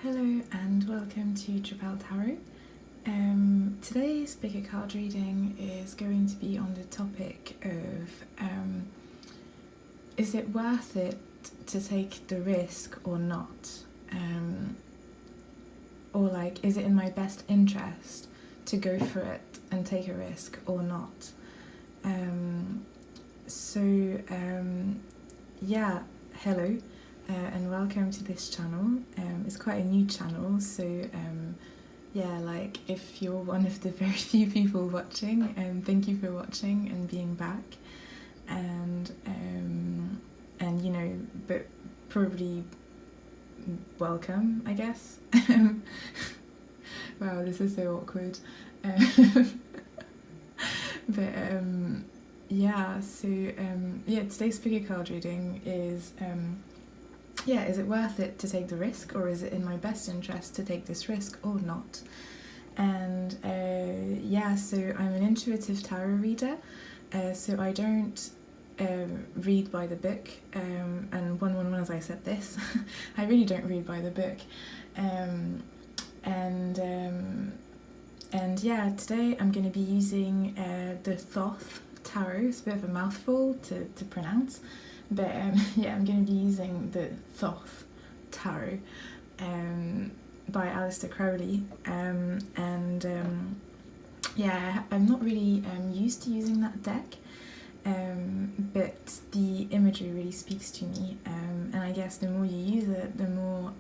Hello and welcome to Tripel Tarot. Today's bigger card reading is going to be on the topic of is it worth it to take the risk or not? Or like, is it in my best interest to go for it and take a risk or not? Yeah, hello. And welcome to this channel. It's quite a new channel, so yeah, like if you're one of the very few people watching, thank you for watching and being back, and you know, but probably welcome, I guess. Wow, this is so awkward. But yeah, so yeah, today's figure card reading is yeah, is it worth it to take the risk, or is it in my best interest to take this risk or not? And yeah, so I'm an intuitive tarot reader, so I don't read by the book, and 111 as I said this, I really don't read by the book, and yeah, today I'm going to be using the Thoth tarot. It's a bit of a mouthful to pronounce. But yeah, I'm going to be using the Thoth tarot by Aleister Crowley, and yeah, I'm not really used to using that deck, but the imagery really speaks to me, and I guess the more you use it, the more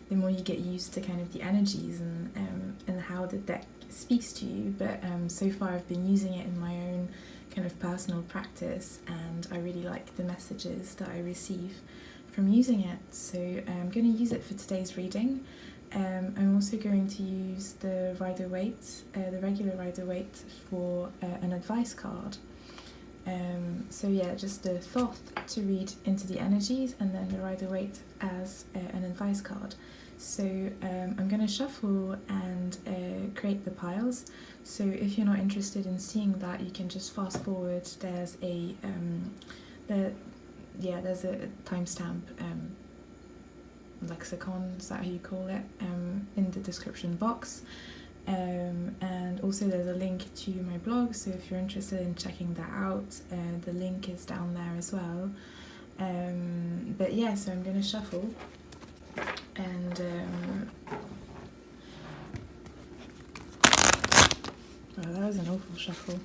you get used to kind of the energies and how the deck speaks to you. But so far I've been using it in my own kind of personal practice, and I really like the messages that I receive from using it, so I'm going to use it for today's reading. I'm also going to use the Rider-Waite, the regular Rider-Waite, for an advice card. So yeah, just the Thoth to read into the energies, and then the Rider-Waite as an advice card. So I'm going to shuffle and create the piles. So if you're not interested in seeing that, you can just fast forward. There's a there's a timestamp lexicon, is that how you call it, in the description box. And also there's a link to my blog, so if you're interested in checking that out, the link is down there as well. But yeah, so I'm going to shuffle, and oh, that was an awful shuffle.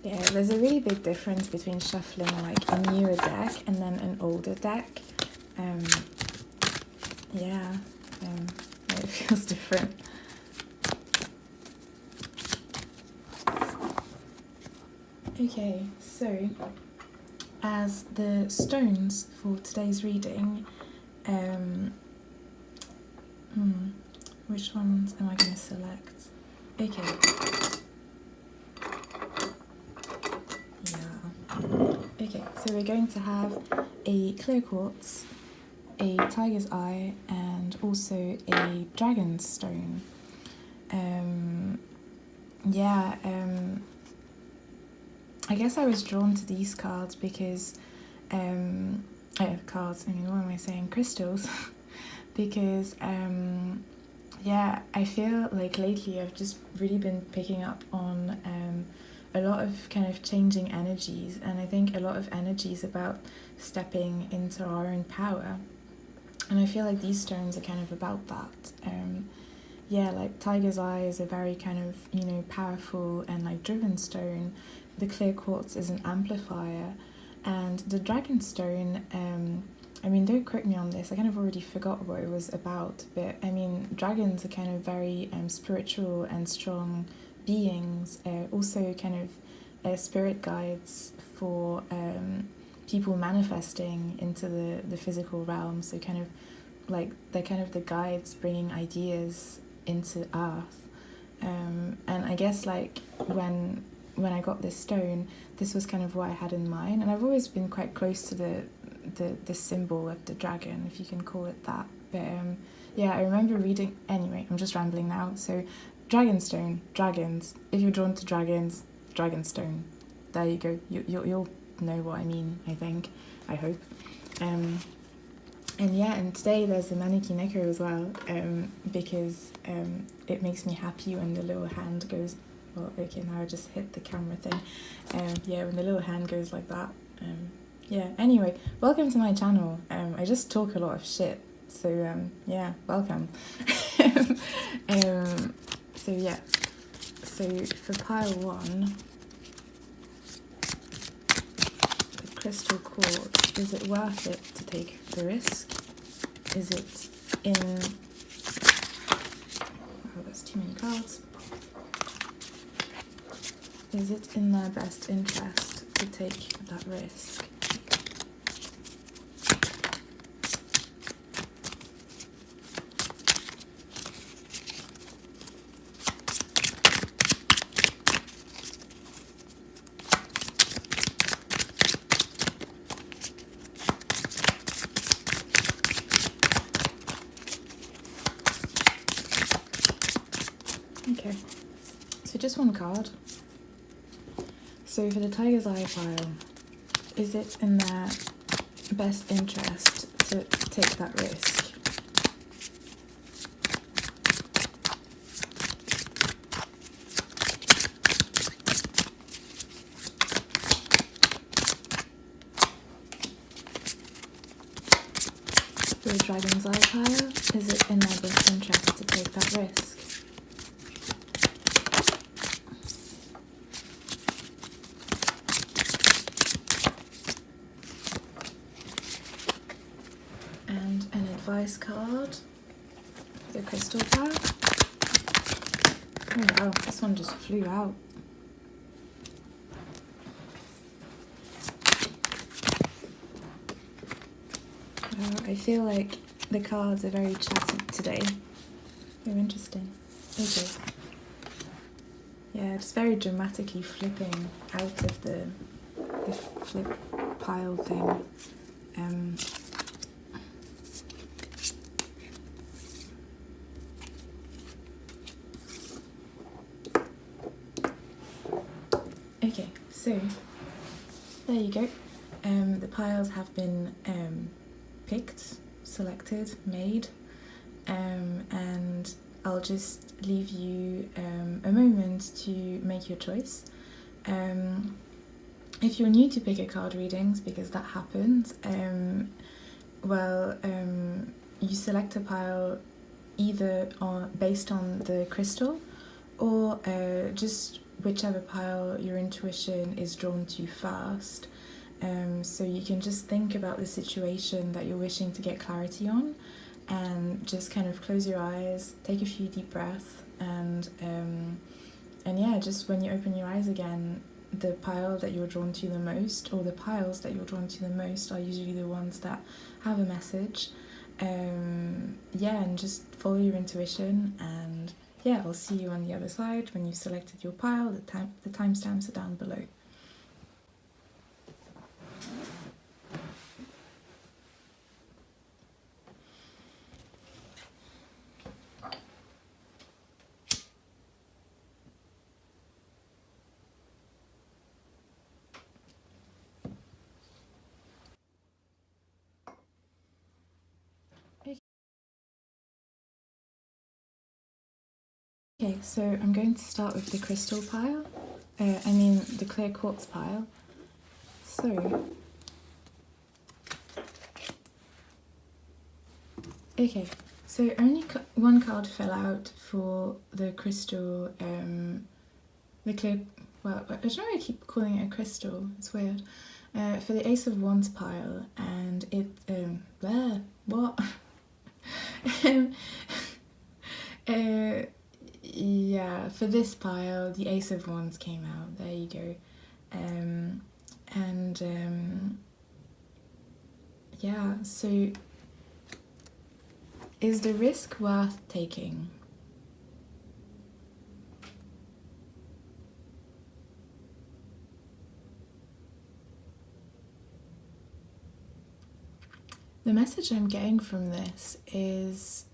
Yeah, there's a really big difference between shuffling like a newer deck and then an older deck. Yeah, it feels different. Okay, so as the stones for today's reading, which ones am I going to select? Okay. Okay, so we're going to have a clear quartz, a tiger's eye, and also a dragon's stone. I guess I was drawn to these cards because, cards, I mean, what am I saying? Crystals. Because, yeah, I feel like lately I've just really been picking up on a lot of kind of changing energies, and I think a lot of energies about stepping into our own power, and I feel like these stones are kind of about that. Yeah, like tiger's eye is a very kind of, you know, powerful and like driven stone. The clear quartz is an amplifier, and the dragon stone, I mean, don't quote me on this, I kind of already forgot what it was about, but I mean, dragons are kind of very spiritual and strong beings, also kind of spirit guides for people manifesting into the physical realm, so kind of like they're kind of the guides bringing ideas into earth. And I guess like when I got this stone, this was kind of what I had in mind, and I've always been quite close to the symbol of the dragon, if you can call it that. But yeah, I remember reading. Anyway, I'm just rambling now. So, dragonstone, dragons. If you're drawn to dragons, dragonstone. There you go. You'll know what I mean. I think. I hope. And yeah, and today there's the Maneki Neko as well, because it makes me happy when the little hand goes. Well, okay, now I just hit the camera thing. Yeah, when the little hand goes like that. Yeah, anyway, welcome to my channel. I just talk a lot of shit, so yeah, welcome. So yeah, so for pile 1, the crystal quartz, is it worth it to take the risk? Is it in... Oh, there's too many cards. Is it in their best interest to take that risk? Okay, so just one card. So for the Tiger's Eye pile, is it in their best interest to take that risk? For the Dragon's Eye pile, is it in their best interest to take that risk? Advice card, the crystal pile. Oh wow, this one just flew out. I feel like the cards are very chatty today. Very interesting. Okay. Yeah, it's very dramatically flipping out of the flip pile thing. Okay, so there you go. The piles have been picked, selected, made, and I'll just leave you a moment to make your choice. If you're new to pick a card readings, because that happens, you select a pile either based on the crystal or just whichever pile your intuition is drawn to first. So you can just think about the situation that you're wishing to get clarity on, and just kind of close your eyes, take a few deep breaths, and yeah, just when you open your eyes again, the pile that you're drawn to the most, or the piles that you're drawn to the most, are usually the ones that have a message. Yeah, and just follow your intuition, and yeah, I'll see you on the other side when you've selected your pile. The timestamps are down below. Okay, so I'm going to start with the crystal pile, the clear quartz pile. So, okay, so only one card fell out for the crystal, the clear, well, I don't know why I keep calling it a crystal, it's weird, for the Ace of Wands pile, and it, what? Yeah, for this pile, the Ace of Wands came out. There you go. Yeah, so Is the risk worth taking? The message I'm getting from this is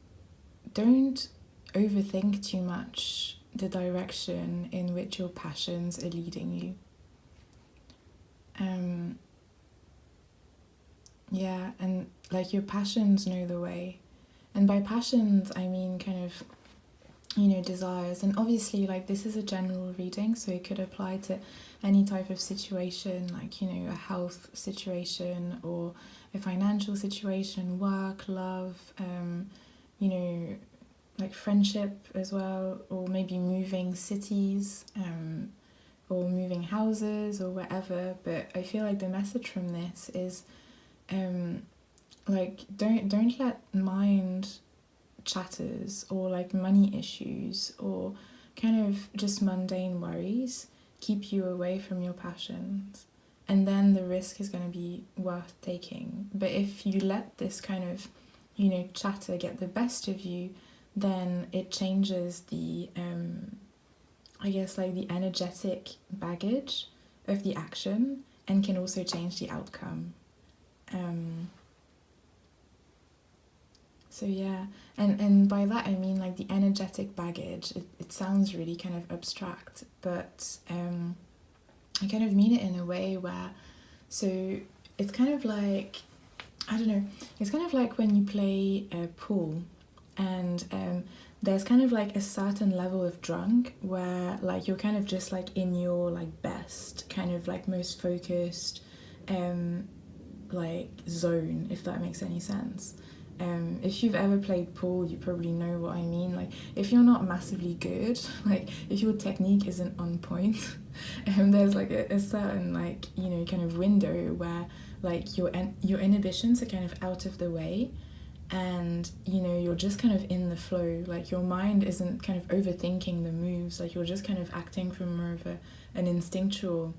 don't overthink too much the direction in which your passions are leading you. Yeah, and like your passions know the way. And by passions, I mean kind of, desires. And obviously, like, this is a general reading, so it could apply to any type of situation, like, a health situation or a financial situation, work, love, like friendship as well, or maybe moving cities, or moving houses or whatever. But I feel like the message from this is, like, don't let mind chatters or like money issues or kind of just mundane worries keep you away from your passions, and then the risk is going to be worth taking. But if you let this kind of chatter get the best of you, then it changes the I guess like the energetic baggage of the action and can also change the outcome. So yeah, and by that I mean like the energetic baggage. It sounds really kind of abstract, but I kind of mean it in a way where, so it's kind of like, I don't know, it's kind of like when you play pool, and there's kind of like a certain level of drunk where like you're kind of just like in your like best, kind of like most focused like zone, if that makes any sense. If you've ever played pool, you probably know what I mean. Like, if you're not massively good, like if your technique isn't on point, there's like a certain like kind of window where like your inhibitions are kind of out of the way, and you're just kind of in the flow. Like your mind isn't kind of overthinking the moves. Like you're just kind of acting from more of an instinctual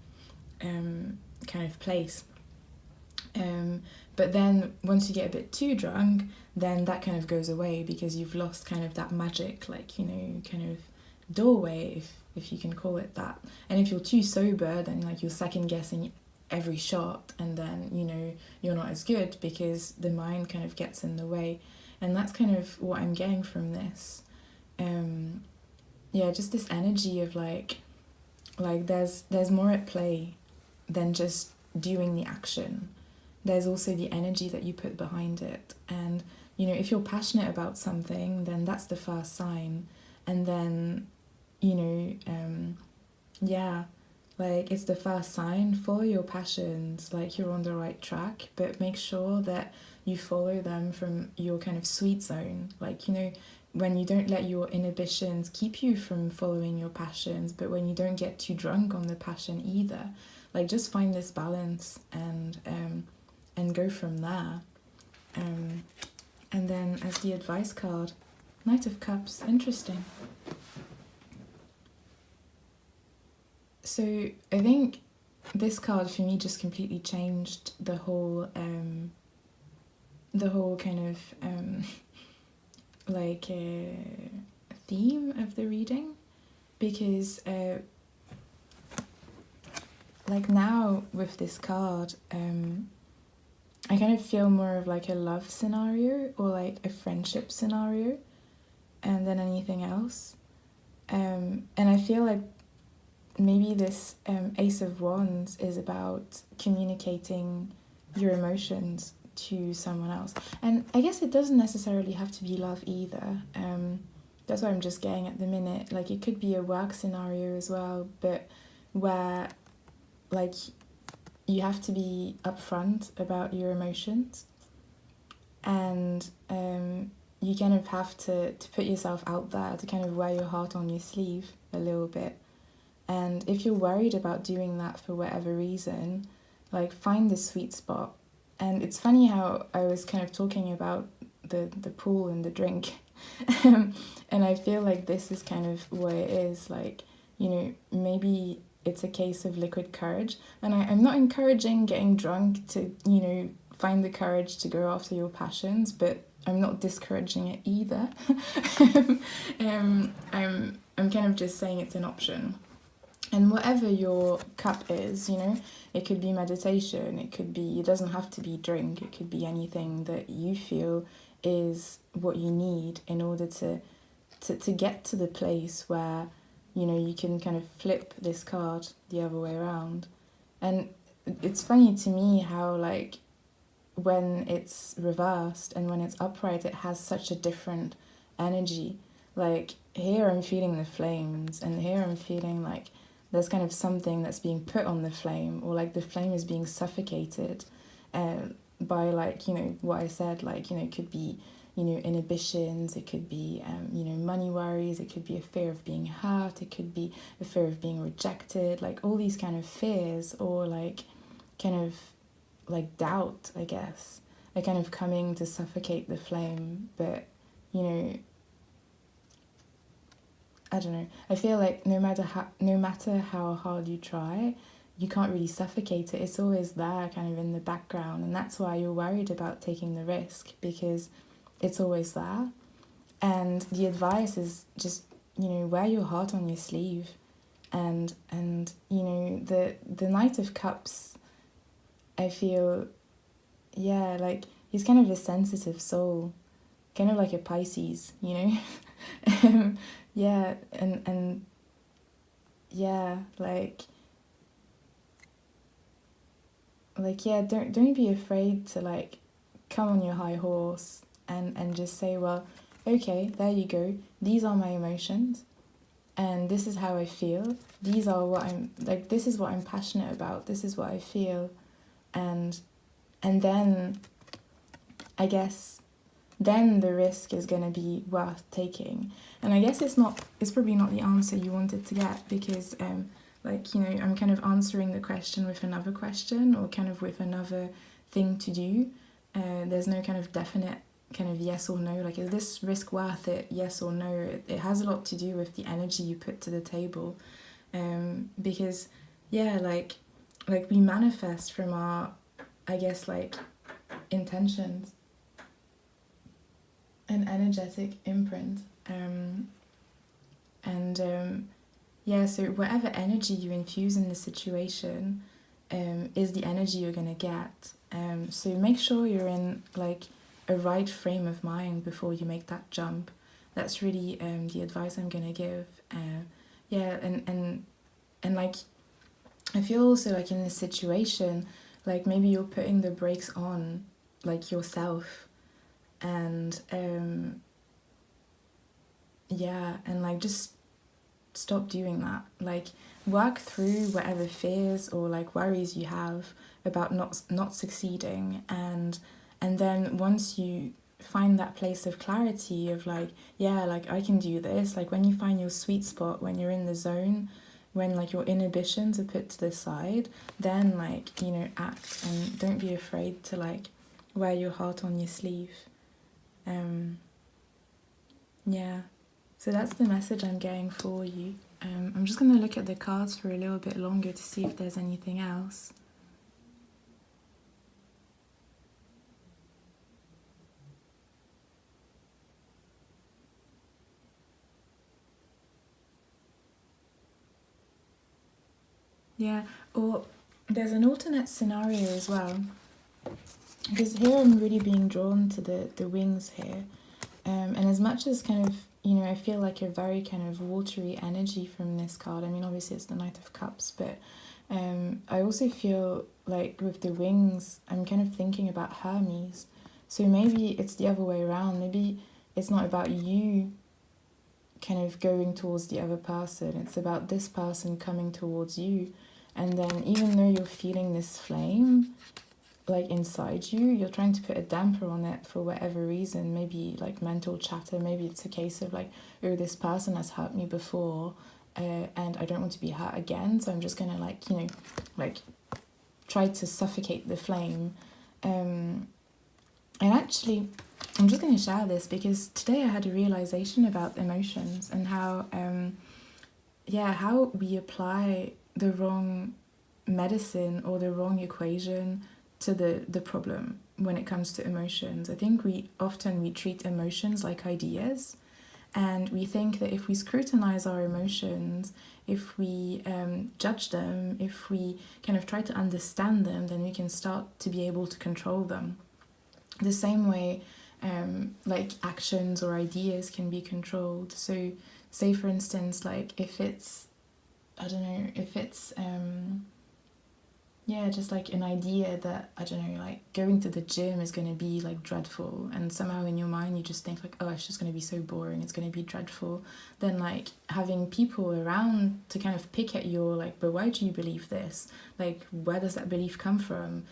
kind of place. But then once you get a bit too drunk, then that kind of goes away because you've lost kind of that magic, like, kind of doorway, if you can call it that. And if you're too sober, then like you're second guessing every shot, and then, you're not as good because the mind kind of gets in the way. And that's kind of what I'm getting from this. Yeah, just this energy of like there's more at play than just doing the action. There's also the energy that you put behind it. And, if you're passionate about something, then that's the first sign. And then, yeah, like it's the first sign. Follow your passions, like you're on the right track, but make sure that you follow them from your kind of sweet zone. Like, when you don't let your inhibitions keep you from following your passions, but when you don't get too drunk on the passion either. Like, just find this balance and go from there. And then as the advice card, Knight of Cups, interesting. So I think this card for me just completely changed the whole kind of like theme of the reading, because like now with this card, I kind of feel more of like a love scenario or like a friendship scenario than anything else. And I feel like maybe this Ace of Wands is about communicating your emotions to someone else. And I guess it doesn't necessarily have to be love either. That's what I'm just getting at the minute. Like, it could be a work scenario as well, but where like you have to be upfront about your emotions, and you kind of have to put yourself out there, to kind of wear your heart on your sleeve a little bit. And if you're worried about doing that for whatever reason, like, find the sweet spot. And it's funny how I was kind of talking about the pool and the drink, and I feel like this is kind of what it is. Like, maybe it's a case of liquid courage. And I'm not encouraging getting drunk to, find the courage to go after your passions, but I'm not discouraging it either. I'm kind of just saying it's an option. And whatever your cup is, you know, it could be meditation, it doesn't have to be drink, it could be anything that you feel is what you need in order to get to the place where, you know, you can kind of flip this card the other way around. And it's funny to me how, like, when it's reversed and when it's upright, it has such a different energy. Like, here I'm feeling the flames, and here I'm feeling like there's kind of something that's being put on the flame, or like the flame is being suffocated by, like, you know, what I said, like, you know, it could be, you know, inhibitions, it could be, you know, money worries, it could be a fear of being hurt, it could be a fear of being rejected, like all these kind of fears, or like kind of like doubt, I guess, are kind of coming to suffocate the flame. But, you know, I don't know, I feel like no matter how hard you try, you can't really suffocate it. It's always there kind of in the background, and that's why you're worried about taking the risk, because it's always there. And the advice is just, you know, wear your heart on your sleeve. And you know, the Knight of Cups, I feel, yeah, like he's kind of a sensitive soul, kind of like a Pisces, you know. Yeah, and yeah, like yeah, don't be afraid to like come on your high horse and just say, well, okay, there you go, these are my emotions, and this is how I feel, these are what I'm like, this is what I'm passionate about, this is what I feel. And then I guess then the risk is going to be worth taking. And I guess it's probably not the answer you wanted to get, because like, you know, I'm kind of answering the question with another question, or kind of with another thing to do. There's no kind of definite kind of yes or no, like, is this risk worth it, yes or no. It has a lot to do with the energy you put to the table, because yeah, like we manifest from our, I guess, like, intentions, an energetic imprint, yeah, so whatever energy you infuse in the situation is the energy you're going to get. So make sure you're in like a right frame of mind before you make that jump. That's really the advice I'm going to give. Yeah, and like, I feel also like in this situation, like maybe you're putting the brakes on, like, yourself, and yeah, and like just stop doing that. Like, work through whatever fears or like worries you have about not succeeding, and then once you find that place of clarity of like, yeah, like I can do this, like when you find your sweet spot, when you're in the zone, when like your inhibitions are put to the side, then like, you know, act, and don't be afraid to like wear your heart on your sleeve. Yeah, so that's the message I'm getting for you. I'm just going to look at the cards for a little bit longer to see if there's anything else. Yeah, or there's an alternate scenario as well, because here I'm really being drawn to the wings here, and as much as kind of, you know, I feel like a very kind of watery energy from this card. I mean, obviously it's the Knight of Cups, but I also feel like with the wings, I'm kind of thinking about Hermes. So maybe it's the other way around. Maybe it's not about you kind of going towards the other person. It's about this person coming towards you. And then even though you're feeling this flame, like inside you, you're trying to put a damper on it for whatever reason. Maybe like mental chatter. Maybe it's a case of like, oh, this person has hurt me before, and I don't want to be hurt again. So I'm just gonna like, you know, like try to suffocate the flame. And actually, I'm just going to share this because today I had a realization about emotions and how, how we apply the wrong medicine or the wrong equation to the problem when it comes to emotions. I think we treat emotions like ideas, and we think that if we scrutinize our emotions, if we judge them, if we kind of try to understand them, then we can start to be able to control them. The same way like actions or ideas can be controlled. So say for instance, like if it's, I don't know, if it's yeah, just like an idea that, I don't know, like going to the gym is going to be like dreadful, and somehow in your mind you just think like, oh, it's just going to be so boring, it's going to be dreadful. Then like having people around to kind of pick at your like, but why do you believe this? Like, where does that belief come from?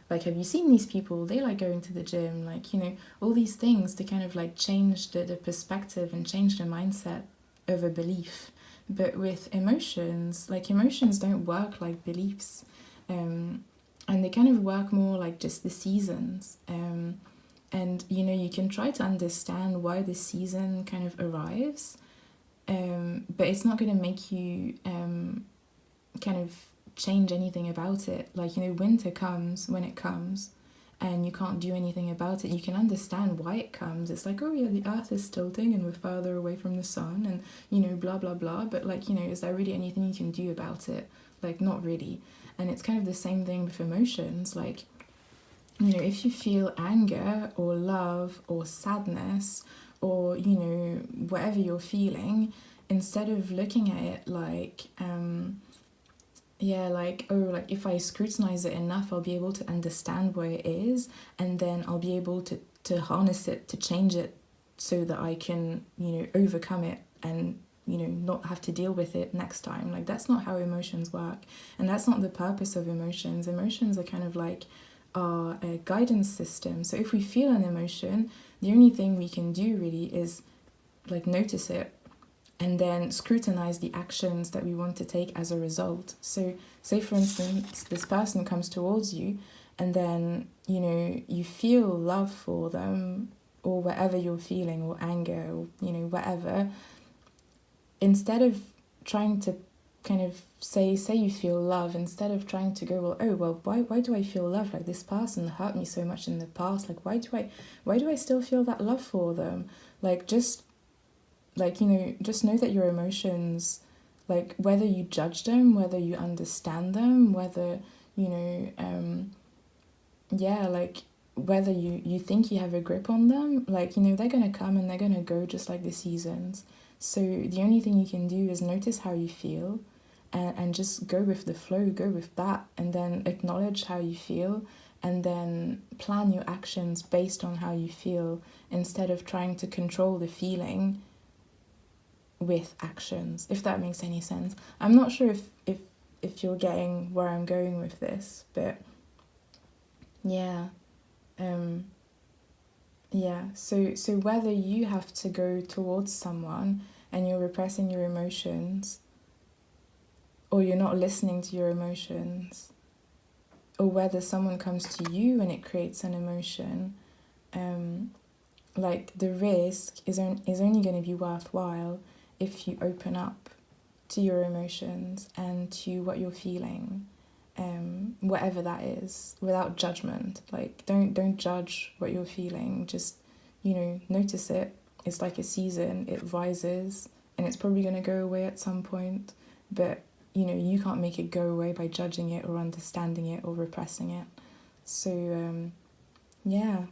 Like, have you seen these people? They like going to the gym, like, you know, all these things to kind of like change the perspective and change the mindset of a belief. But with emotions, like emotions don't work like beliefs. And they kind of work more like just the seasons. And, you know, you can try to understand why the season kind of arrives, but it's not going to make you kind of change anything about it. Like, you know, winter comes when it comes, and you can't do anything about it. You can understand why it comes. It's like, oh yeah, the earth is tilting and we're further away from the sun, and, you know, blah, blah, blah. But, like, you know, is there really anything you can do about it? Like, not really. And it's kind of the same thing with emotions. Like, you know, if you feel anger or love or sadness or, you know, whatever you're feeling, instead of looking at it like, yeah, like, oh, like if I scrutinize it enough, I'll be able to understand where it is, and then I'll be able to harness it, to change it so that I can, you know, overcome it and, you know, not have to deal with it next time. Like, that's not how emotions work, and that's not the purpose of emotions. Emotions are kind of like our guidance system. So if we feel an emotion, the only thing we can do really is like notice it and then scrutinize the actions that we want to take as a result. So say for instance, this person comes towards you, and then, you know, you feel love for them, or whatever you're feeling, or anger, or, you know, whatever. Instead of trying to kind of say you feel love, instead of trying to go, well, oh, well, why do I feel love? Like, this person hurt me so much in the past, like, why do I still feel that love for them? Like, just, like, you know, just know that your emotions, like, whether you judge them, whether you understand them, whether, you know, yeah, like, whether you think you have a grip on them, like, you know, they're gonna come and they're gonna go just like the seasons. So the only thing you can do is notice how you feel, and just go with the flow, go with that, and then acknowledge how you feel, and then plan your actions based on how you feel, instead of trying to control the feeling with actions, if that makes any sense. I'm not sure if you're getting where I'm going with this, but yeah. Yeah, so whether you have to go towards someone and you're repressing your emotions, or you're not listening to your emotions, or whether someone comes to you and it creates an emotion, like, the risk is only going to be worthwhile if you open up to your emotions and to what you're feeling, whatever that is, without judgment. Like, don't judge what you're feeling, just, you know, notice it. It's like a season, it rises, and it's probably going to go away at some point, but, you know, you can't make it go away by judging it or understanding it or repressing it. So yeah.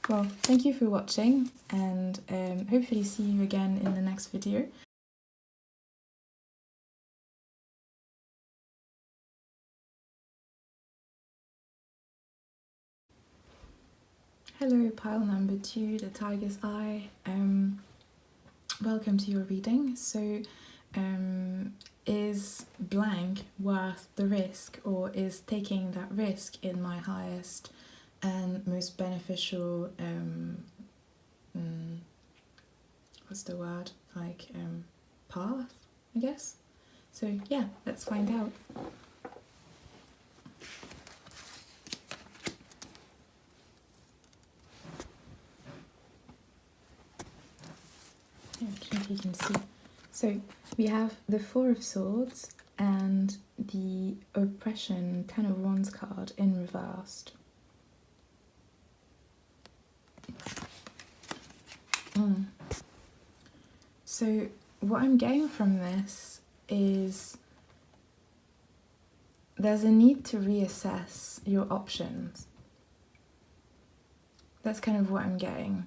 Well, thank you for watching, and hopefully see you again in the next video. Hello, pile number 2, the tiger's eye. Welcome to your reading. So, is blank worth the risk, or is taking that risk in my highest and most beneficial, what's the word, like, path, I guess? So yeah, let's find out. I don't know if you can see. So we have the 4 of Swords and the oppression, Ten of Wands card in reversed. So what I'm getting from this is there's a need to reassess your options. That's kind of what I'm getting.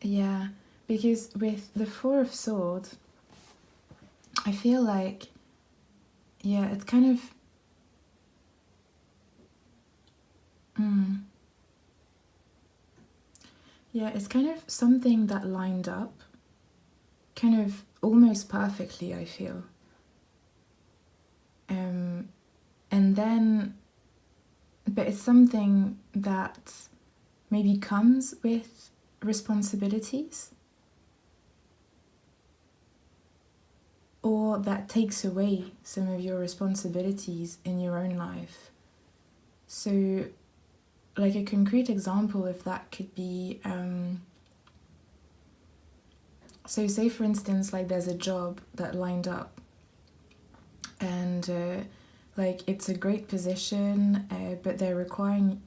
Yeah, because with the Four of Swords, I feel like, yeah, it's kind of... Yeah, it's kind of something that lined up kind of almost perfectly, I feel. And then, but it's something that maybe comes with responsibilities, or that takes away some of your responsibilities in your own life. So, like a concrete example of that could be, so say for instance, like there's a job that lined up, and like it's a great position, but they're requiring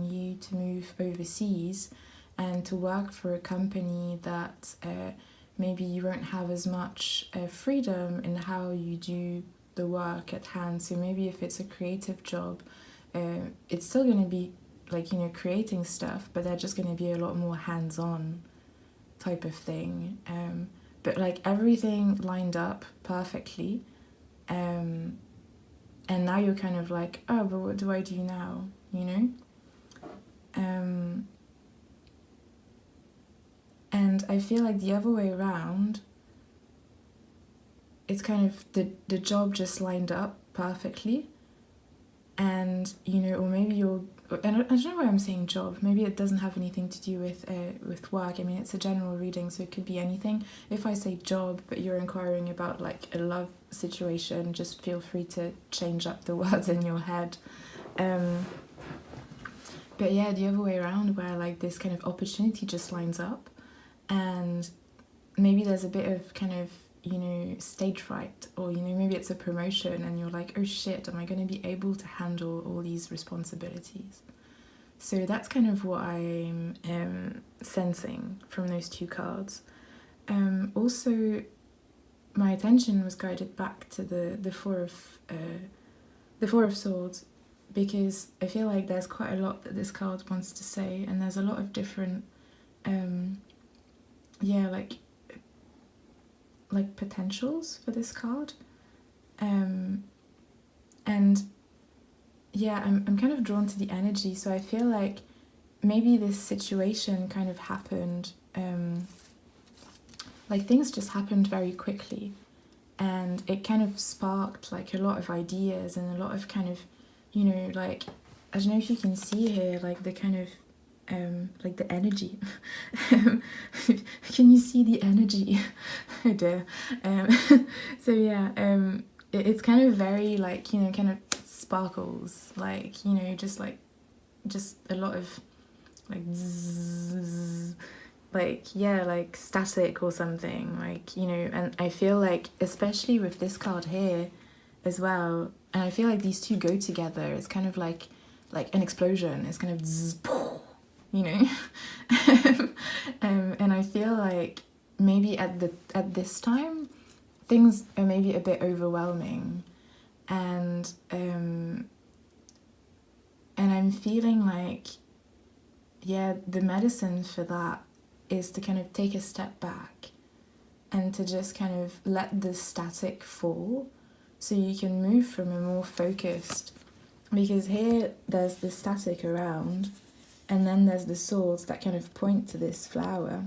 you to move overseas and to work for a company that maybe you won't have as much freedom in how you do the work at hand. So maybe if it's a creative job, it's still going to be like, you know, creating stuff, but they're just going to be a lot more hands-on type of thing. But like everything lined up perfectly, and now you're kind of like, oh, but what do I do now, you know? And I feel like the other way around, it's kind of the job just lined up perfectly, and, you know, or maybe you're, and I don't know why I'm saying job, maybe it doesn't have anything to do with work. I mean, it's a general reading, so it could be anything. If I say job, but you're inquiring about like a love situation, just feel free to change up the words in your head. But yeah, the other way around, where like this kind of opportunity just lines up, and maybe there's a bit of kind of, you know, stage fright, or, you know, maybe it's a promotion and you're like, oh shit, am I going to be able to handle all these responsibilities? So that's kind of what I'm sensing from those two cards. Also, my attention was guided back to the Four of Swords, because I feel like there's quite a lot that this card wants to say, and there's a lot of different like potentials for this card, and yeah, I'm kind of drawn to the energy. So I feel like maybe this situation kind of happened, like things just happened very quickly, and it kind of sparked like a lot of ideas and a lot of kind of, you know, like, I don't know if you can see here, like the kind of like the energy. Can you see the energy? Oh dear. So yeah, it's kind of very like, you know, kind of sparkles, like, you know, just a lot of like zzz, like, yeah, like static or something, like, you know. And I feel like, especially with this card here as well, and I feel like these two go together, it's kind of like an explosion. It's kind of zzz, you know. And I feel like maybe at this time things are maybe a bit overwhelming, and I'm feeling like, yeah, the medicine for that is to kind of take a step back and to just kind of let the static fall, so you can move from a more focused, because here there's the static around, and then there's the swords that kind of point to this flower,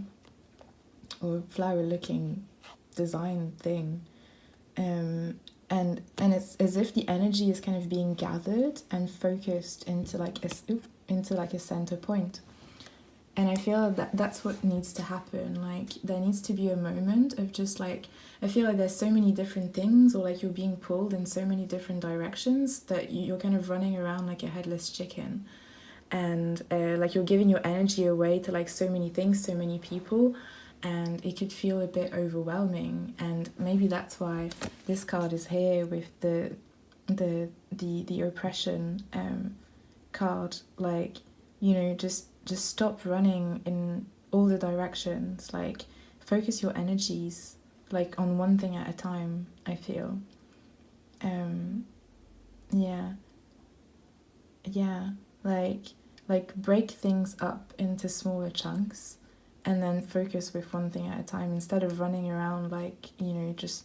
or flower-looking design thing. And it's as if the energy is kind of being gathered and focused into like a center point. And I feel that that's what needs to happen. Like, there needs to be a moment of just like, I feel like there's so many different things, or like you're being pulled in so many different directions that you're kind of running around like a headless chicken. and like you're giving your energy away to like so many things, so many people, and it could feel a bit overwhelming. And maybe that's why this card is here with the oppression card. Like, you know, just stop running in all the directions. Like, focus your energies like on one thing at a time, I feel. Yeah, yeah, like break things up into smaller chunks and then focus with one thing at a time instead of running around like, you know, just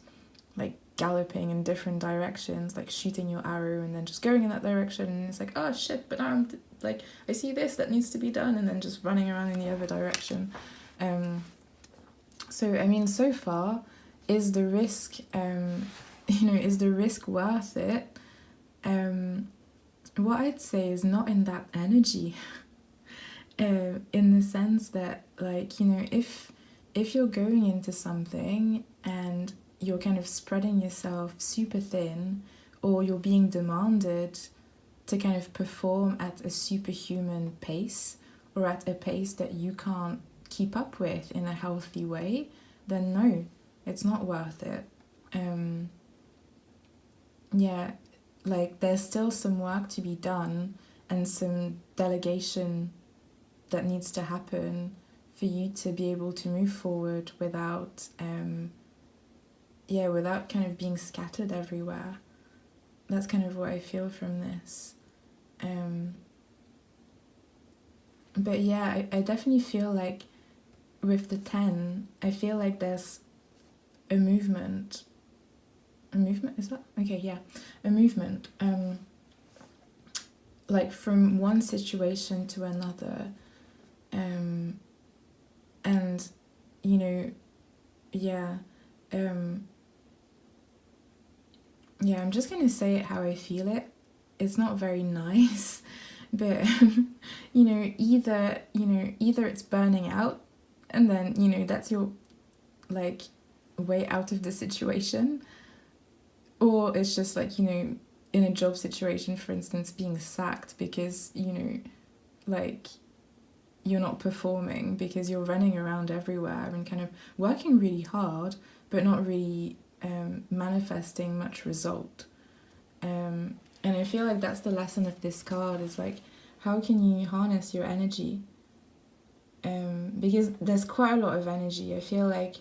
like galloping in different directions, like shooting your arrow and then just going in that direction, and it's like, oh shit, but now like, I see this that needs to be done, and then just running around in the other direction. So I mean, so far, is the risk you know, is the risk worth it? What I'd say is not in that energy. In the sense that, like, you know, if you're going into something and you're kind of spreading yourself super thin, or you're being demanded to kind of perform at a superhuman pace, or at a pace that you can't keep up with in a healthy way, then no, it's not worth it. Yeah, like there's still some work to be done and some delegation that needs to happen for you to be able to move forward without without kind of being scattered everywhere. That's kind of what I feel from this. But yeah, I definitely feel like with the 10, I feel like there's a movement. A movement, is that? Okay, yeah. A movement. Like from one situation to another. And, you know, yeah. Yeah, I'm just gonna say it how I feel it. It's not very nice, but you know, either it's burning out, and then, you know, that's your like way out of the situation, or it's just like, you know, in a job situation, for instance, being sacked because, you know, like you're not performing because you're running around everywhere and kind of working really hard but not really manifesting much result. And I feel like that's the lesson of this card, is like, how can you harness your energy? Because there's quite a lot of energy. I feel like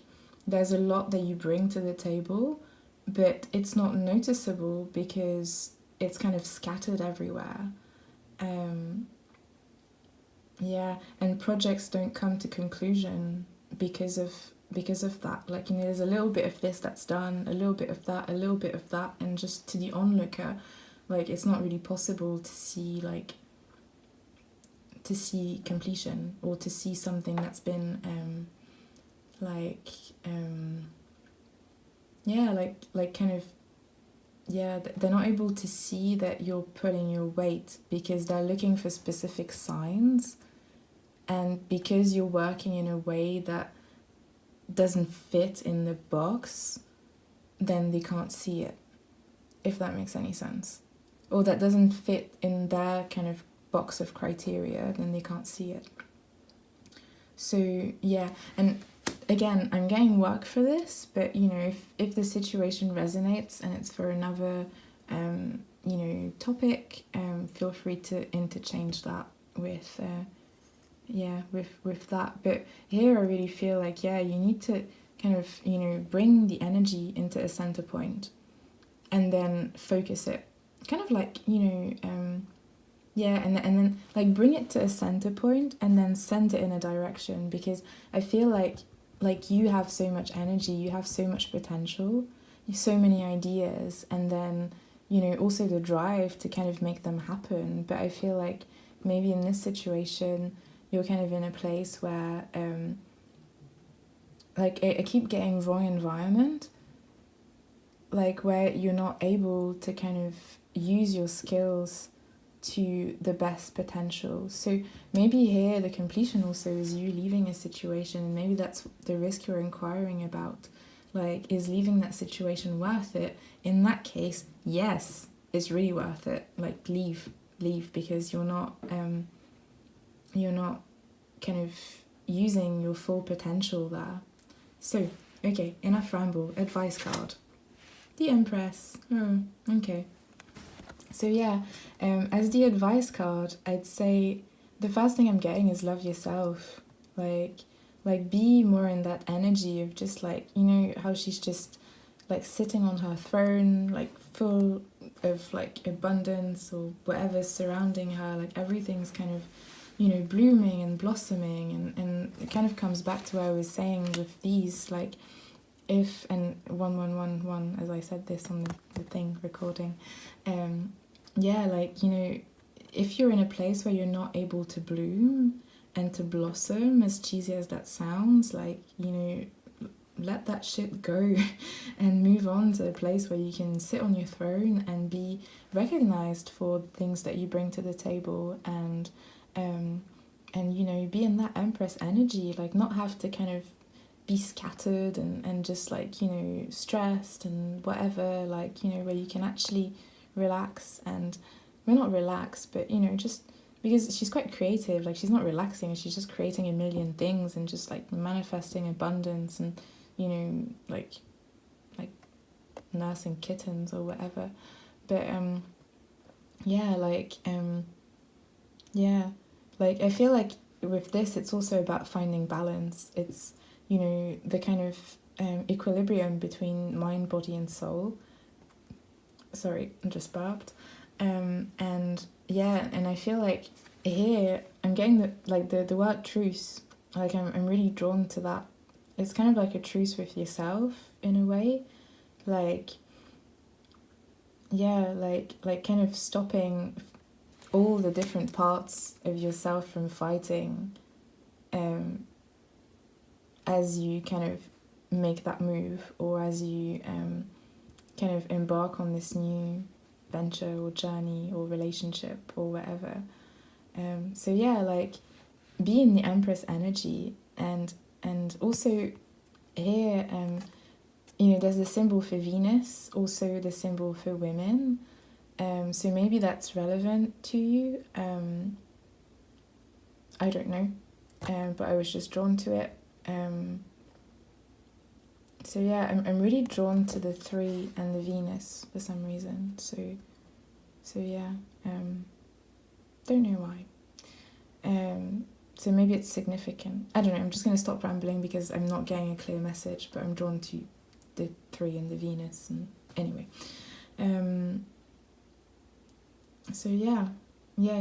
there's a lot that you bring to the table, but it's not noticeable because it's kind of scattered everywhere. Yeah, and projects don't come to conclusion because of that. Like, you know, there's a little bit of this that's done, a little bit of that, a little bit of that, and just to the onlooker, like, it's not really possible to see completion, or to see something that's been kind of, yeah, they're not able to see that you're pulling your weight because they're looking for specific signs, and because you're working in a way that doesn't fit in the box, then they can't see it, if that makes any sense. Or that doesn't fit in their kind of box of criteria, then they can't see it. So yeah, and again, I'm getting work for this, but, you know, if the situation resonates and it's for another you know, topic, feel free to interchange that with with that. But here I really feel like, yeah, you need to kind of, you know, bring the energy into a center point and then focus it, kind of like, you know, and then like bring it to a center point and then send it in a direction, because I feel like you have so much energy, you have so much potential, you have so many ideas, and then, you know, also the drive to kind of make them happen. But I feel like maybe in this situation you're kind of in a place where like I keep getting wrong environment, like where you're not able to kind of use your skills to the best potential. So maybe here the completion also is you leaving a situation, and maybe that's the risk you're inquiring about. Like, is leaving that situation worth it? In that case, yes, it's really worth it. Like, leave, because you're not you're not kind of using your full potential there. So, okay, enough ramble. Advice card. The Empress. Oh, okay. So yeah, as the advice card, I'd say the first thing I'm getting is love yourself. Like be more in that energy of just like, you know, how she's just like sitting on her throne, like full of like abundance or whatever's surrounding her, like everything's kind of, you know, blooming and blossoming, and it kind of comes back to what I was saying with these, like if, and 1111, as I said this on the thing recording, yeah, like, you know, if you're in a place where you're not able to bloom and to blossom, as cheesy as that sounds, like, you know, let that shit go and move on to a place where you can sit on your throne and be recognized for the things that you bring to the table, and you know, be in that Empress energy, like not have to kind of be scattered and just like, you know, stressed and whatever, like, you know, where you can actually relax, and well, not relax, but, you know, just because she's quite creative, like she's not relaxing, she's just creating a million things and just like manifesting abundance and, you know, like nursing kittens or whatever. But yeah, yeah, like I feel like with this it's also about finding balance. It's, you know, the kind of equilibrium between mind, body and soul. Sorry, I just burped. And yeah, and I feel like here I'm getting the word truce. Like I'm really drawn to that. It's kind of like a truce with yourself in a way. Like, yeah, like kind of stopping all the different parts of yourself from fighting as you kind of make that move, or as you kind of embark on this new venture or journey or relationship or whatever. So yeah, like be in the Empress energy, and also here, you know, there's the symbol for Venus, also the symbol for women. So maybe that's relevant to you. I don't know, but I was just drawn to it. So yeah, I'm really drawn to the 3 and the Venus for some reason. So yeah, don't know why. So maybe it's significant. I don't know, I'm just going to stop rambling because I'm not getting a clear message, but I'm drawn to the 3 and the Venus, and anyway. So yeah,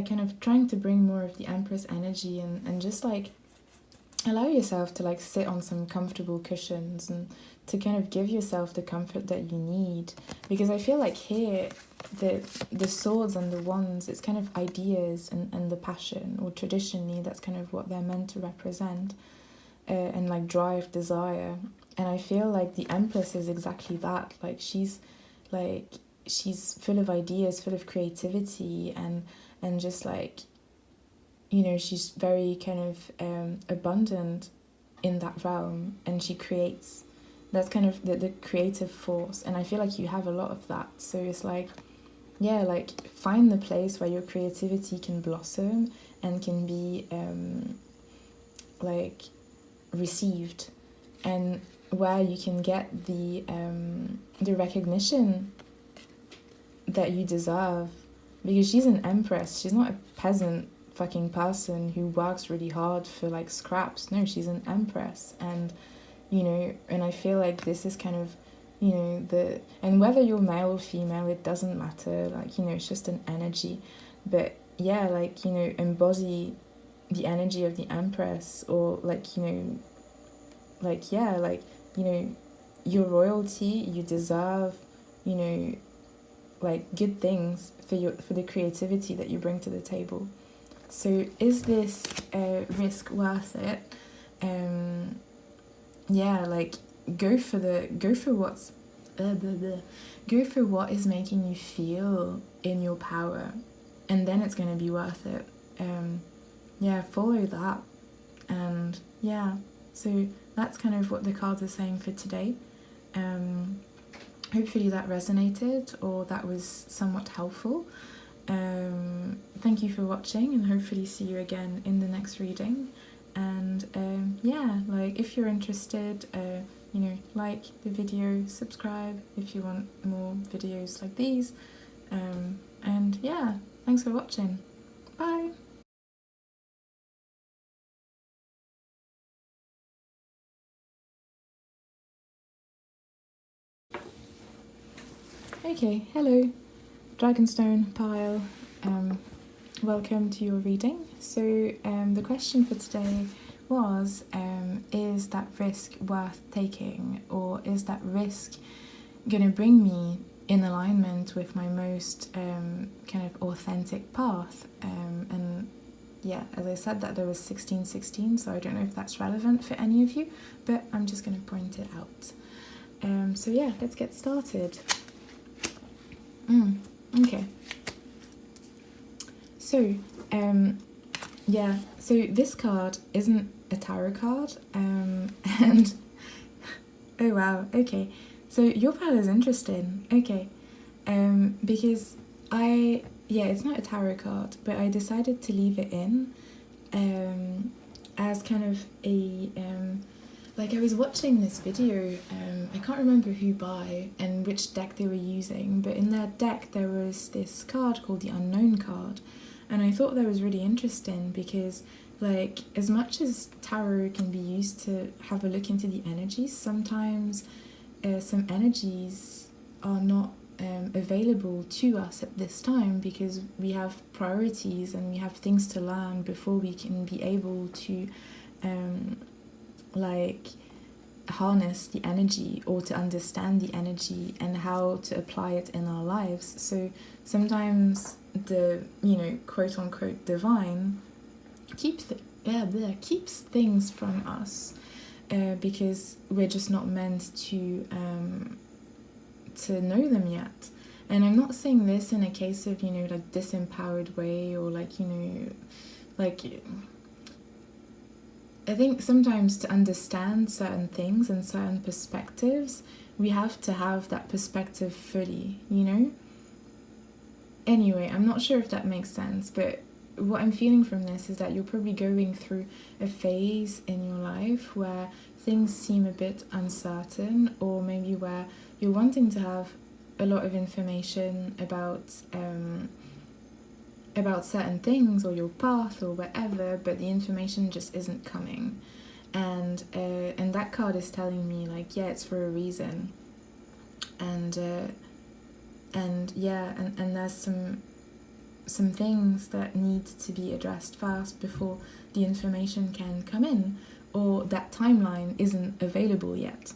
kind of trying to bring more of the Empress energy, and just like allow yourself to like sit on some comfortable cushions and to kind of give yourself the comfort that you need, because I feel like here the swords and the wands, it's kind of ideas and the passion, or traditionally that's kind of what they're meant to represent, and like drive, desire. And I feel like the Empress is exactly that. Like she's full of ideas, full of creativity, and just like, you know, she's very kind of abundant in that realm, and she creates. That's kind of the creative force, and I feel like you have a lot of that. So it's like, yeah, like find the place where your creativity can blossom and can be like received, and where you can get the recognition that you deserve, because she's an Empress. She's not a peasant fucking person who works really hard for like scraps. No, she's an Empress, and you know, and I feel like this is kind of, you know, and whether you're male or female, it doesn't matter, like, you know, it's just an energy. But yeah, like, you know, embody the energy of the Empress, or like, you know, like, yeah, like, you know, your royalty, you deserve, you know, like good things for the creativity that you bring to the table. So is this risk worth it? Yeah, like go for what is making you feel in your power, and then it's going to be worth it. Yeah, follow that. And yeah, so that's kind of what the cards are saying for today. Hopefully that resonated, or that was somewhat helpful. thank you for watching, and hopefully see you again in the next reading. And yeah, like if you're interested, you know, like the video, subscribe if you want more videos like these. And yeah, thanks for watching. Bye! Okay, hello, Dragonstone Pile. Welcome to your reading. So the question for today was, is that risk worth taking, or is that risk going to bring me in alignment with my most kind of authentic path? And yeah, as I said, that there was 1616, so I don't know if that's relevant for any of you, but I'm just going to point it out. So yeah, let's get started. Okay. So, yeah, so this card isn't a tarot card, and, oh wow, okay, so your pile is interesting, okay, because yeah, it's not a tarot card, but I decided to leave it in, as kind of a, like I was watching this video, I can't remember who by and which deck they were using, but in their deck there was this card called the Unknown card, and I thought that was really interesting because, like, as much as tarot can be used to have a look into the energies, sometimes some energies are not available to us at this time because we have priorities and we have things to learn before we can be able to like harness the energy or to understand the energy and how to apply it in our lives. So sometimes the, you know, quote unquote divine keeps things from us because we're just not meant to know them yet. And I'm not saying this in a case of, you know, like disempowered way, or like, you know, like, I think sometimes to understand certain things and certain perspectives, we have to have that perspective fully, you know? Anyway, I'm not sure if that makes sense, but what I'm feeling from this is that you're probably going through a phase in your life where things seem a bit uncertain, or maybe where you're wanting to have a lot of information about certain things or your path or whatever, but the information just isn't coming. And that card is telling me, like, yeah, it's for a reason. And yeah, and there's some things that need to be addressed first before the information can come in, or that timeline isn't available yet.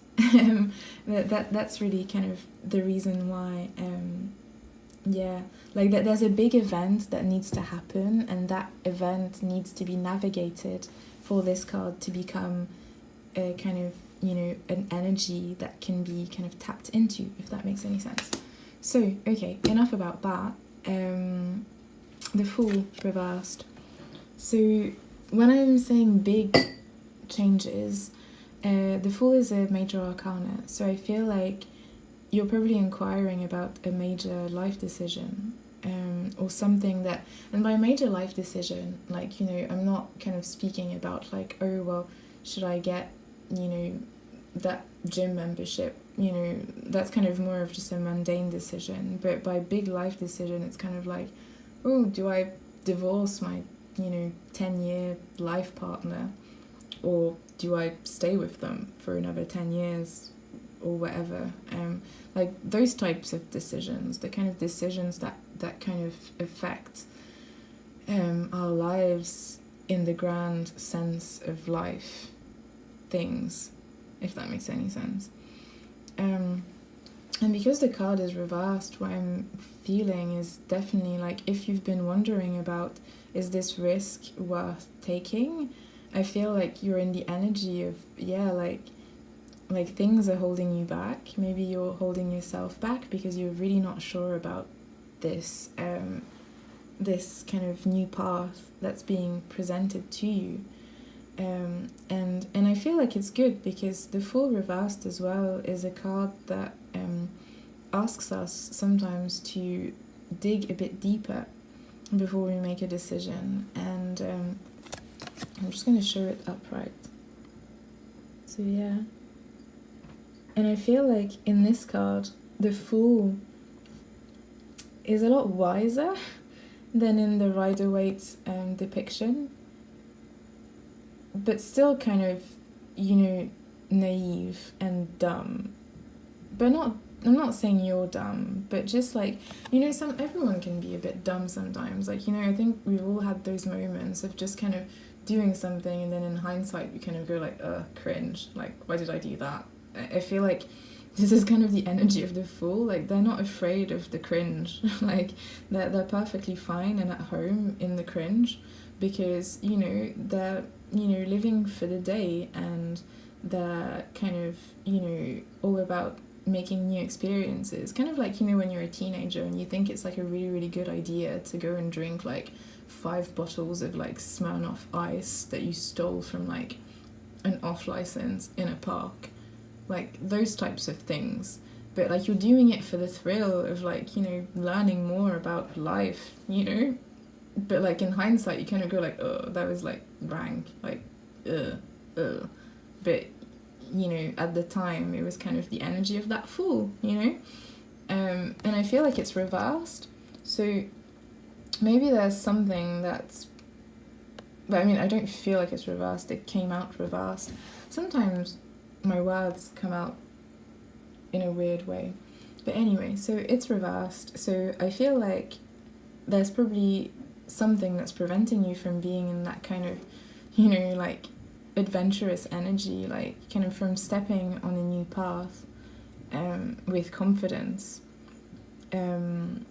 That's really kind of the reason why, yeah, like that there's a big event that needs to happen, and that event needs to be navigated for this card to become a kind of, you know, an energy that can be kind of tapped into, if that makes any sense. So, okay, enough about that. The Fool reversed. So when I'm saying big changes, the Fool is a major arcana, so I feel like you're probably inquiring about a major life decision, or something that, and by major life decision, like, you know, I'm not kind of speaking about like, oh, well, should I get, you know, that gym membership, you know, that's kind of more of just a mundane decision. But by big life decision, it's kind of like, oh, do I divorce my, you know, 10-year life partner, or do I stay with them for another 10 years or whatever? Like those types of decisions, the kind of decisions that kind of affect our lives in the grand sense of life things, if that makes any sense. And because the card is reversed, what I'm feeling is definitely like, if you've been wondering about, is this risk worth taking? I feel like you're in the energy of, yeah, like things are holding you back. Maybe you're holding yourself back because you're really not sure about this this kind of new path that's being presented to you. And I feel like it's good because the Fool reversed as well is a card that asks us sometimes to dig a bit deeper before we make a decision. And I'm just going to show it upright. So yeah. And I feel like in this card, the Fool is a lot wiser than in the Rider-Waite depiction, but still kind of, you know, naive and dumb. But not, I'm not saying you're dumb, but just like, you know, everyone can be a bit dumb sometimes. Like, you know, I think we've all had those moments of just kind of doing something, and then in hindsight we kind of go like, cringe, like, why did I do that? I feel like this is kind of the energy of the Fool. Like, they're not afraid of the cringe. Like, they're perfectly fine and at home in the cringe, because, you know, they're, you know, living for the day, and they're kind of, you know, all about making new experiences. Kind of like, you know, when you're a teenager and you think it's like a really, really good idea to go and drink like 5 bottles of like Smirnoff Ice that you stole from like an off license in a park. Like, those types of things. But like, you're doing it for the thrill of like, you know, learning more about life, you know? But like, in hindsight you kind of go like, oh, that was like rank, like, but, you know, at the time it was kind of the energy of that Fool, you know? And I feel like it's reversed. So maybe there's something that's, but I mean, I don't feel like it's reversed, it came out reversed. Sometimes my words come out in a weird way. But anyway, so it's reversed. So I feel like there's probably something that's preventing you from being in that kind of, you know, like, adventurous energy, like, kind of from stepping on a new path with confidence. And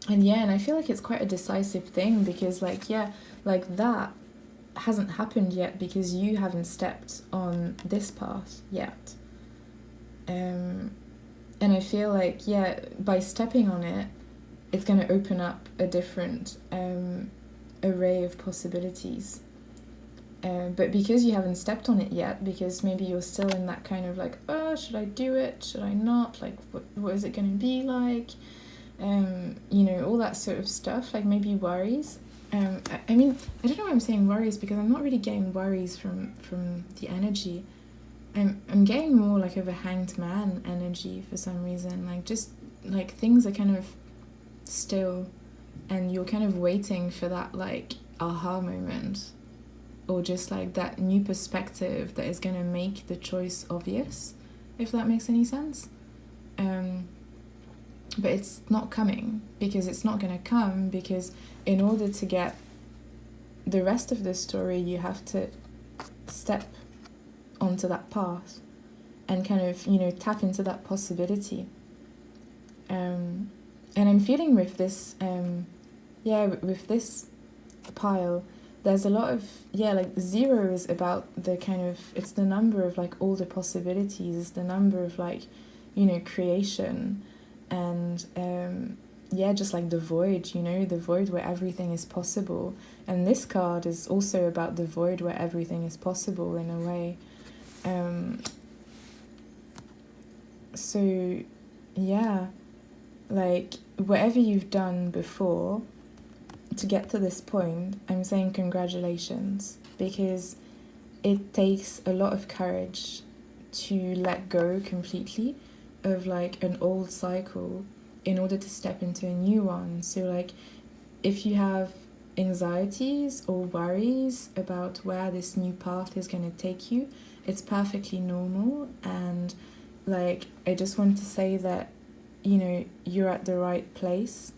yeah, and I feel like it's quite a decisive thing, because like, yeah, like that hasn't happened yet because you haven't stepped on this path yet. And I feel like, yeah, by stepping on it, it's going to open up a different array of possibilities. But because you haven't stepped on it yet, because maybe you're still in that kind of like, oh, should I do it? Should I not? Like, what is it going to be like? You know, all that sort of stuff, like maybe worries. I mean, I don't know why I'm saying worries, because I'm not really getting worries from the energy. I'm getting more like of a hanged man energy for some reason. Like, just like things are kind of still, and you're kind of waiting for that like aha moment, or just like that new perspective that is going to make the choice obvious, if that makes any sense. But it's not coming, because it's not going to come, because in order to get the rest of the story, you have to step onto that path and kind of, you know, tap into that possibility. And I'm feeling with this, with this pile, there's a lot of, like 0 is about the kind of, it's the number of like all the possibilities, it's the number of like, you know, creation, and just like the void, you know, the void where everything is possible. And this card is also about the void where everything is possible in a way. So yeah, like whatever you've done before to get to this point, I'm saying congratulations, because it takes a lot of courage to let go completely of like an old cycle in order to step into a new one. So like, if you have anxieties or worries about where this new path is going to take you, it's perfectly normal. And like, I just want to say that, you know, you're at the right place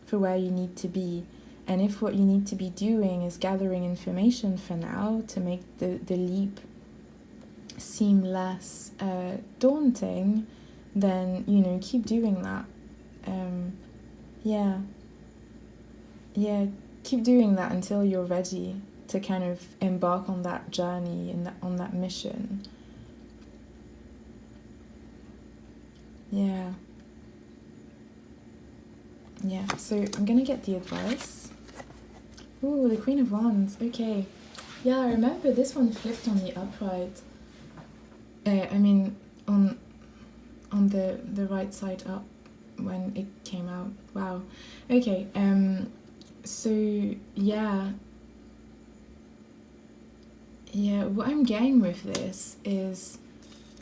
for where you need to be. And if what you need to be doing is gathering information for now to make the leap seem less daunting, then, you know, keep doing that. Keep doing that until you're ready to kind of embark on that journey and on that mission. Yeah, so I'm gonna get the advice. Ooh, the Queen of Wands, okay. Yeah, I remember this one flipped on the upright. On the right side up. when it came out. Wow. Okay. So yeah. Yeah, what I'm getting with this is,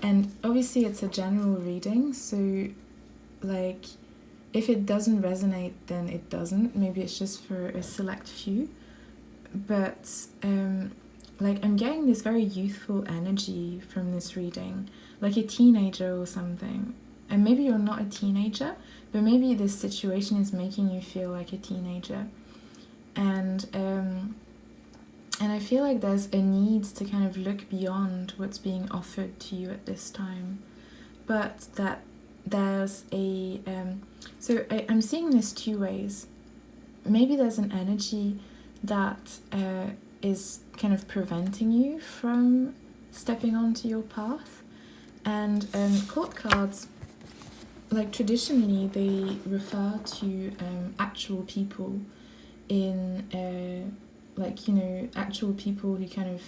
and obviously it's a general reading, so like if it doesn't resonate, then it doesn't. Maybe it's just for a select few. But like I'm getting this very youthful energy from this reading, like a teenager or something. And maybe you're not a teenager, but maybe this situation is making you feel like a teenager. And I feel like there's a need to kind of look beyond what's being offered to you at this time. But that there's a... I'm seeing this two ways. Maybe there's an energy that is kind of preventing you from stepping onto your path. And court cards, like traditionally, they refer to actual people in... like, you know, actual people who kind of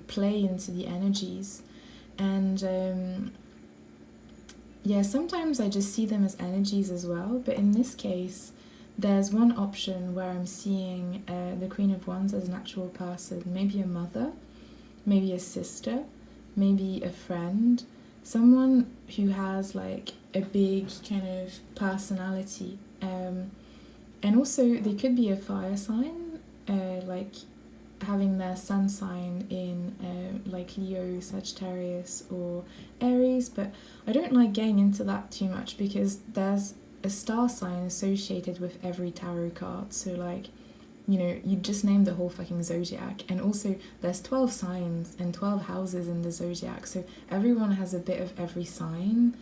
play into the energies. And yeah, sometimes I just see them as energies as well, but in this case there's one option where I'm seeing the Queen of Wands as an actual person, maybe a mother, maybe a sister, maybe a friend, someone who has like a big kind of personality, and also they could be a fire sign, like having their sun sign in like Leo, Sagittarius or Aries, but I don't like getting into that too much because there's a star sign associated with every tarot card. So like, you know, you just named the whole fucking zodiac, and also there's 12 signs and 12 houses in the zodiac, so everyone has a bit of every sign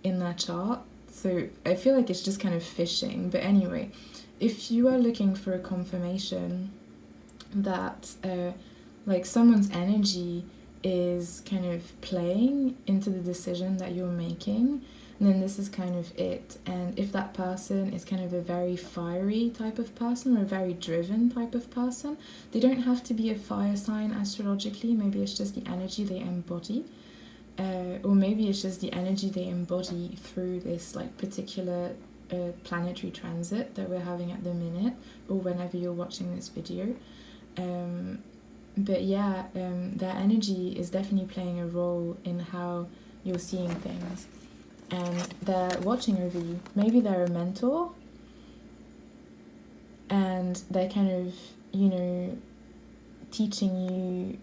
in their chart. So I feel like it's just kind of fishing. But anyway, if you are looking for a confirmation that like someone's energy is kind of playing into the decision that you're making, then this is kind of it. And if that person is kind of a very fiery type of person or a very driven type of person, they don't have to be a fire sign astrologically. Maybe it's just the energy they embody, or maybe it's just the energy they embody through this like particular planetary transit that we're having at the minute, or whenever you're watching this video. But yeah, their energy is definitely playing a role in how you're seeing things, and they're watching over you. Maybe they're a mentor, and they're kind of, you know, teaching you,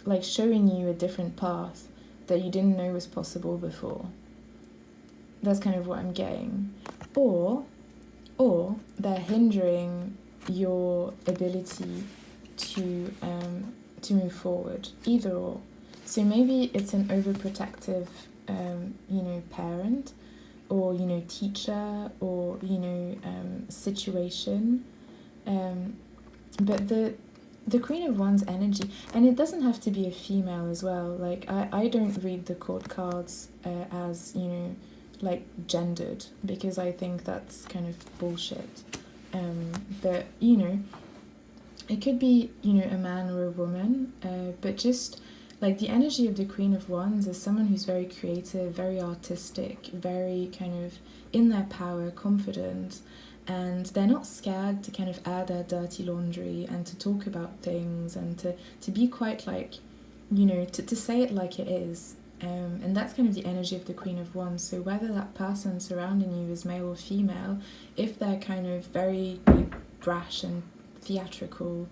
like showing you a different path that you didn't know was possible before. That's kind of what I'm getting. Or they're hindering your ability to move forward. Either or. So maybe it's an overprotective you know, parent, or, you know, teacher, or, you know, situation. But the Queen of Wands energy, and it doesn't have to be a female as well. Like I don't read the court cards as, you know, like gendered, because I think that's kind of bullshit. But, you know, it could be, you know, a man or a woman, but just like the energy of the Queen of Wands is someone who's very creative, very artistic, very kind of in their power, confident, and they're not scared to kind of air their dirty laundry and to talk about things, and to be quite like, you know, to say it like it is. And that's kind of the energy of the Queen of Wands. So whether that person surrounding you is male or female, if they're kind of very like brash and theatrical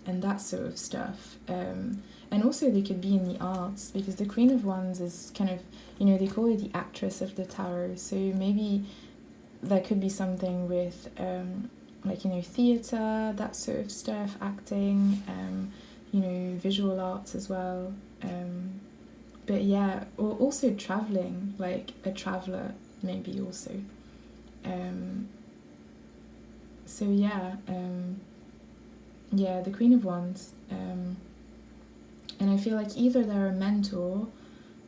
and that sort of stuff, and also they could be in the arts, because the Queen of Wands is kind of, you know, they call her the actress of the tarot. So maybe there could be something with like, you know, theatre, that sort of stuff, acting, you know, visual arts as well. But yeah, or also travelling, like a traveller maybe also. So yeah, yeah, the Queen of Wands. And I feel like either they're a mentor,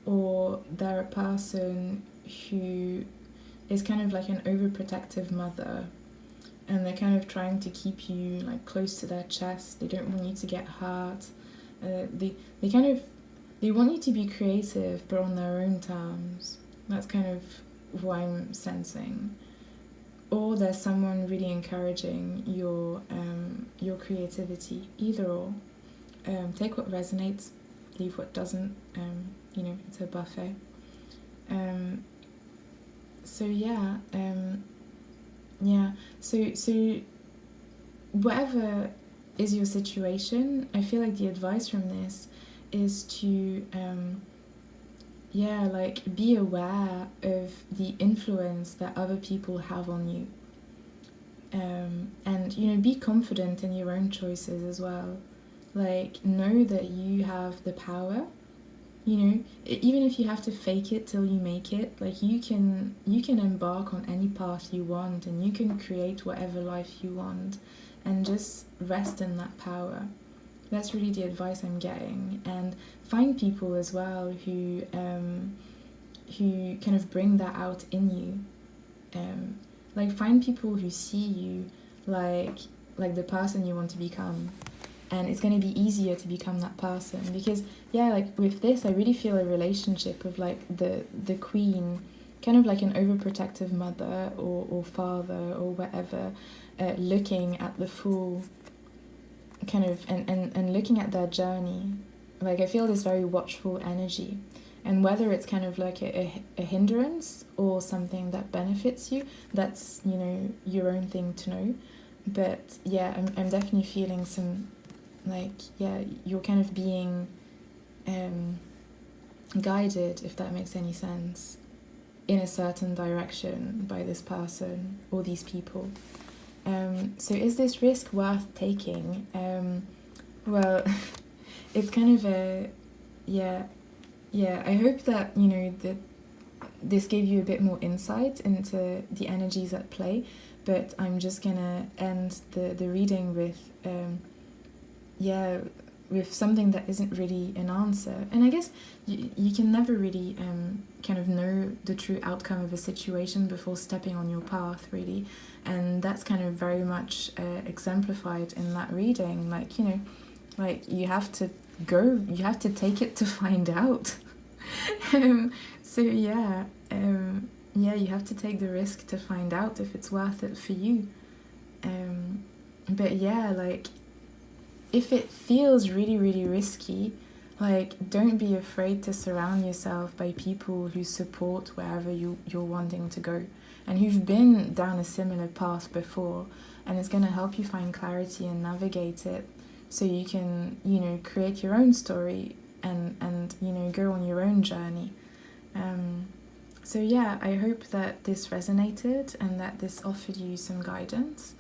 or they're a person who is kind of like an overprotective mother, and they're kind of trying to keep you like close to their chest. They don't want you to get hurt. They kind of, they want you to be creative, but on their own terms. That's kind of who I'm sensing. Or there's someone really encouraging your creativity. Either or. Take what resonates, leave what doesn't. You know, it's a buffet. So yeah, yeah. So whatever is your situation, I feel like the advice from this is to yeah, like be aware of the influence that other people have on you. And you know, be confident in your own choices as well. Like, know that you have the power. You know, even if you have to fake it till you make it, like you can embark on any path you want, and you can create whatever life you want, and just rest in that power. That's really the advice I'm getting. And find people as well who kind of bring that out in you. Like, find people who see you like the person you want to become, and it's going to be easier to become that person. Because yeah, like with this, I really feel a relationship of like the queen, kind of like an overprotective mother or father or whatever, looking at the fool, kind of, and looking at their journey. Like, I feel this very watchful energy, and whether it's kind of like a hindrance or something that benefits you, that's, you know, your own thing to know. But yeah, I'm definitely feeling some, like, yeah, you're kind of being guided, if that makes any sense, in a certain direction by this person or these people. So is this risk worth taking? Well, it's kind of a, yeah, I hope that, you know, that this gave you a bit more insight into the energies at play, but I'm just gonna end the reading with, yeah, with something that isn't really an answer. And I guess you can never really kind of know the true outcome of a situation before stepping on your path, really. And that's kind of very much exemplified in that reading. Like, you know, like you have to take it to find out. So yeah, yeah, you have to take the risk to find out if it's worth it for you. But yeah, like, if it feels really, really risky, like, don't be afraid to surround yourself by people who support wherever you're wanting to go, and who've been down a similar path before, and it's going to help you find clarity and navigate it, so you can, you know, create your own story and you know, go on your own journey. So yeah, I hope that this resonated and that this offered you some guidance,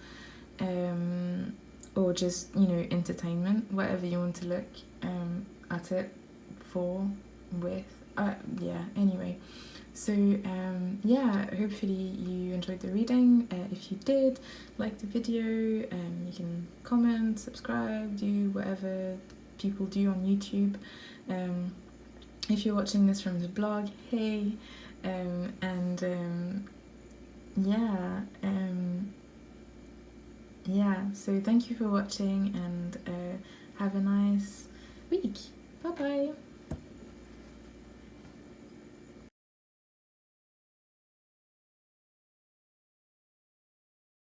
or just, you know, entertainment, whatever you want to look at it for, with, yeah, anyway. So yeah, hopefully you enjoyed the reading. If you did, like the video, you can comment, subscribe, do whatever people do on YouTube. If you're watching this from the blog, hey, yeah, yeah, so thank you for watching, and have a nice week. Bye bye.